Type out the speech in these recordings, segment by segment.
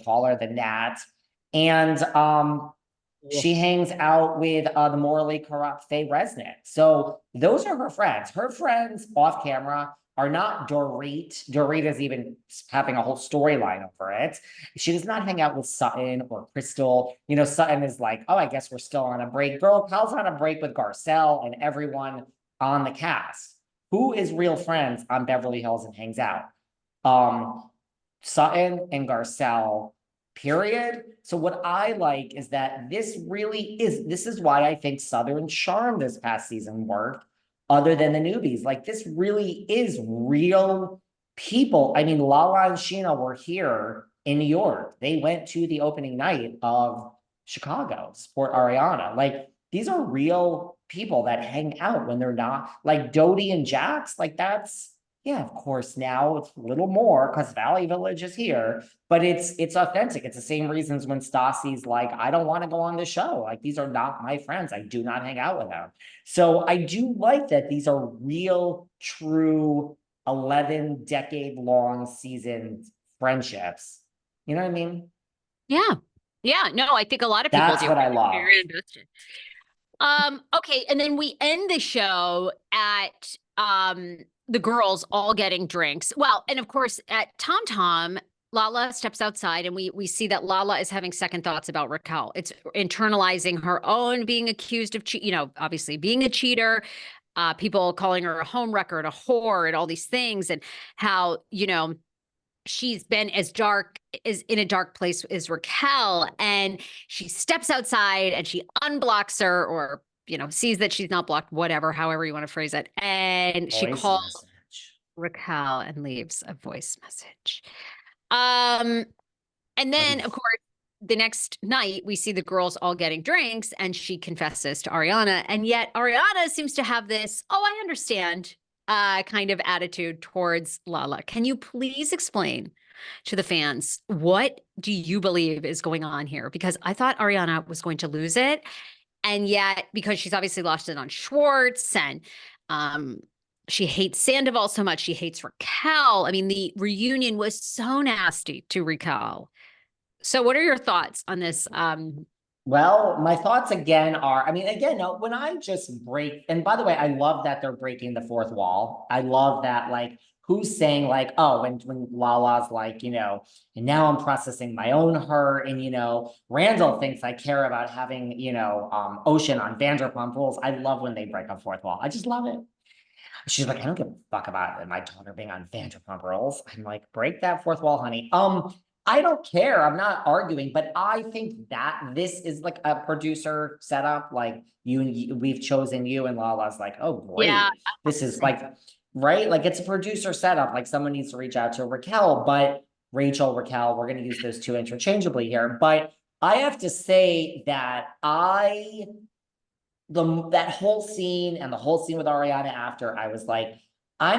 call her the Nat. And she hangs out with the morally corrupt Faye Resnick. So those are her friends. Her friends off camera are not Dorit. Dorit is even having a whole storyline over it. She does not hang out with Sutton or Crystal. You know, Sutton is like, oh, I guess we're still on a break. Girl, Kyle's on a break with Garcelle and everyone on the cast. Who is real friends on Beverly Hills and hangs out? Sutton and Garcelle, period. So what I like is that this is why I think Southern Charm this past season worked, other than the newbies. Like, this really is real people. I mean, Lala and Sheena were here in New York. They went to the opening night of Chicago, support Ariana. Like, these are real people that hang out when they're not, like Dodie and Jax. Like, that's, yeah, of course, now it's a little more because Valley Village is here, but it's authentic. It's the same reasons when Stassi's like, I don't want to go on the show. Like, these are not my friends. I do not hang out with them. So I do like that these are real, true 11 decade long seasoned friendships. You know what I mean? Yeah. Yeah. No, I think a lot of people That's do. what I love. Very invested. Okay, and then we end the show at the girls all getting drinks. Well, and of course at Tom Tom, Lala steps outside and we see that Lala is having second thoughts about Raquel. It's internalizing her own being accused of obviously being a cheater, people calling her a homewrecker and a whore and all these things, and how, she's been as dark is in a dark place as Raquel, and she steps outside and she unblocks her, or sees that she's not blocked, whatever, however you want to phrase it, and she Voice calls message. Raquel and leaves a voice message. Um, and then of course the next night we see the girls all getting drinks and she confesses to Ariana, and yet Ariana seems to have this, oh, I understand, kind of attitude towards Lala. Can you please explain to the fans, what do you believe is going on here? Because I thought Ariana was going to lose it. And yet, because she's obviously lost it on Schwartz, and she hates Sandoval so much, she hates Raquel. I mean, the reunion was so nasty to Raquel. So what are your thoughts on this? Well, my thoughts again are, I mean, again, no, when I just break, and by the way, I love that they're breaking the fourth wall. I love that, like, who's saying, like, oh, when Lala's like, and now I'm processing my own hurt, and Randall thinks I care about having, Ocean on Vanderpump Rules. I love when they break a fourth wall. I just love it. She's like, I don't give a fuck about my daughter being on Vanderpump Rules. I'm like, break that fourth wall, honey. I don't care. I'm not arguing, but I think that this is like a producer setup. Like, we've chosen you, and Lala's like, oh, great. Yeah. This is like, right? Like, it's a producer setup. Like, someone needs to reach out to Raquel, but Rachel, Raquel, we're going to use those two interchangeably here. But I have to say that that whole scene and the whole scene with Ariana after, I was like, I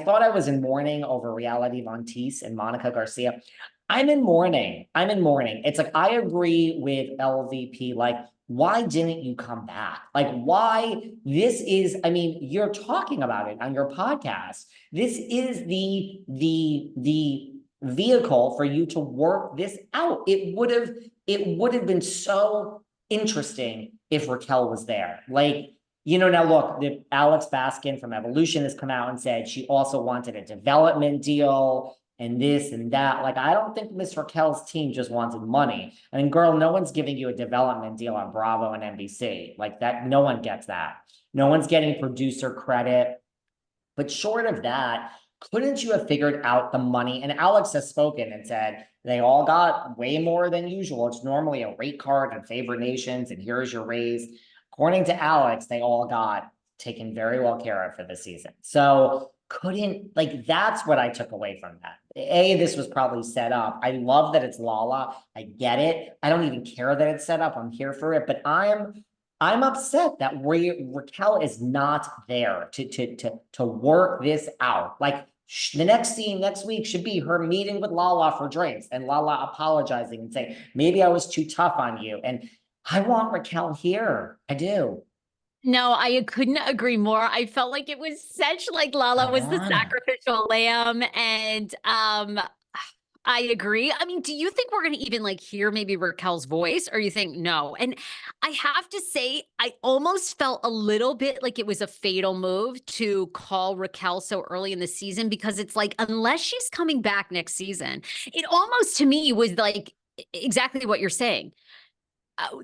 thought I was in mourning over Reality Monteith and Monica Garcia. I'm in mourning. It's like, I agree with LVP. Like, why didn't you come back? Like, why? I mean, you're talking about it on your podcast. This is the vehicle for you to work this out. It would have been so interesting if Raquel was there. Like, now look, Alex Baskin from Evolution has come out and said she also wanted a development deal and this and that. Like, I don't think Miss Raquel's team just wanted money. I mean, girl, no one's giving you a development deal on Bravo and NBC. Like, that, no one gets that. No one's getting producer credit. But short of that, couldn't you have figured out the money? And Alex has spoken and said they all got way more than usual. It's normally a rate card and favorite nations, and here's your raise. According to Alex, they all got taken very well care of for the season. So that's what I took away from that. This was probably set up. I love that it's Lala. I get it. I don't even care that it's set up. I'm here for it. But I'm upset that Raquel is not there to work this out. Like, the next scene next week should be her meeting with Lala for drinks and Lala apologizing and saying, maybe I was too tough on you. And I want Raquel here. I do. No, I couldn't agree more. I felt like it was such, like, Lala was the Ariana. sacrificial lamb, and I agree. I mean, do you think we're going to even like hear maybe Raquel's voice, or you think no? And I have to say, I almost felt a little bit like it was a fatal move to call Raquel so early in the season, because it's like, unless she's coming back next season, it almost to me was like exactly what you're saying.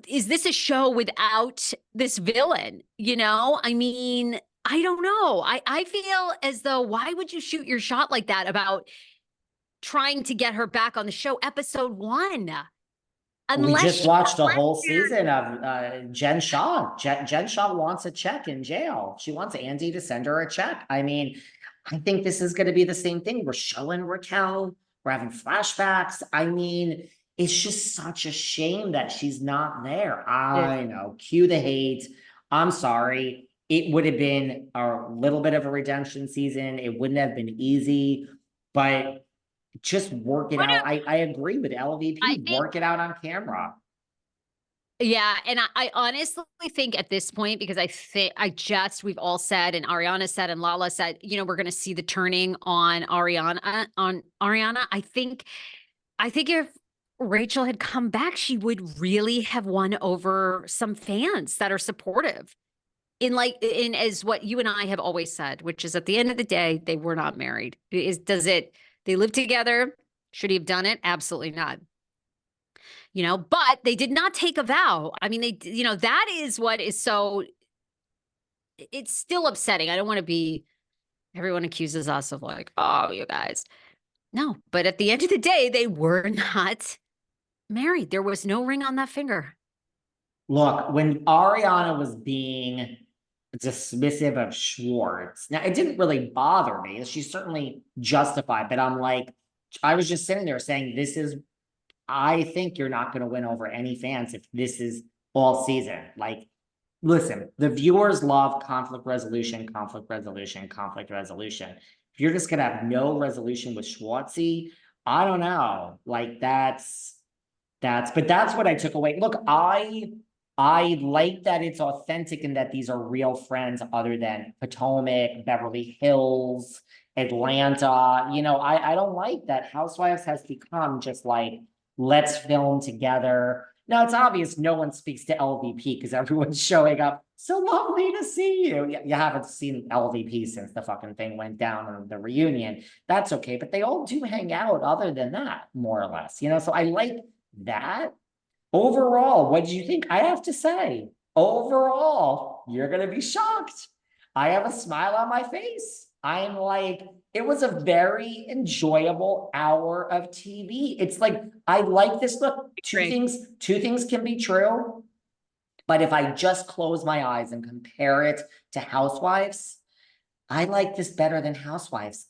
Is this a show without this villain? You know, I mean, I don't know. I feel as though, why would you shoot your shot like that about trying to get her back on the show episode 1? We Unless just she watched a went whole there. season of Jen Shaw. Jen Shaw wants a check in jail. She wants Andy to send her a check. I mean, I think this is going to be the same thing. We're showing Raquel. We're having flashbacks. I mean, it's just such a shame that she's not there. I know. Cue the hate. I'm sorry. It would have been a little bit of a redemption season. It wouldn't have been easy, but just work it What out. if- I agree with I LVP. think, Work it out on camera. yeah, and I honestly think at this point, because we've all said, and Ariana said, and Lala said, you know, we're going to see the turning on Ariana. I think if Rachel had come back, she would really have won over some fans that are supportive. In as what you and I have always said, which is, at the end of the day, they were not married. They lived together? Should he have done it? Absolutely not. You know, but they did not take a vow. I mean, that is what is so, it's still upsetting. I don't want to be, everyone accuses us of like, oh, you guys. No, but at the end of the day, they were not married. There was no ring on that finger. Look, when Ariana was being dismissive of Schwartz, now it didn't really bother me. She's certainly justified, but I'm like, I was just sitting there saying, I think you're not going to win over any fans if this is all season. Like, listen, the viewers love conflict resolution, conflict resolution, conflict resolution. If you're just going to have no resolution with Schwartzy, I don't know. Like, but that's what I took away. Look, I like that it's authentic and that these are real friends other than Potomac, Beverly Hills, Atlanta. You know, I don't like that Housewives has become just like, let's film together. Now it's obvious no one speaks to LVP because everyone's showing up. So lovely to see you. You haven't seen LVP since the fucking thing went down on the reunion. That's okay, but they all do hang out other than that, more or less. You know, so I like that. Overall, what did you think? I have to say, overall, you're going to be shocked. I have a smile on my face. I'm like, it was a very enjoyable hour of TV. It's like, I like this. Look, Great. two things can be true. But if I just close my eyes and compare it to Housewives, I like this better than Housewives.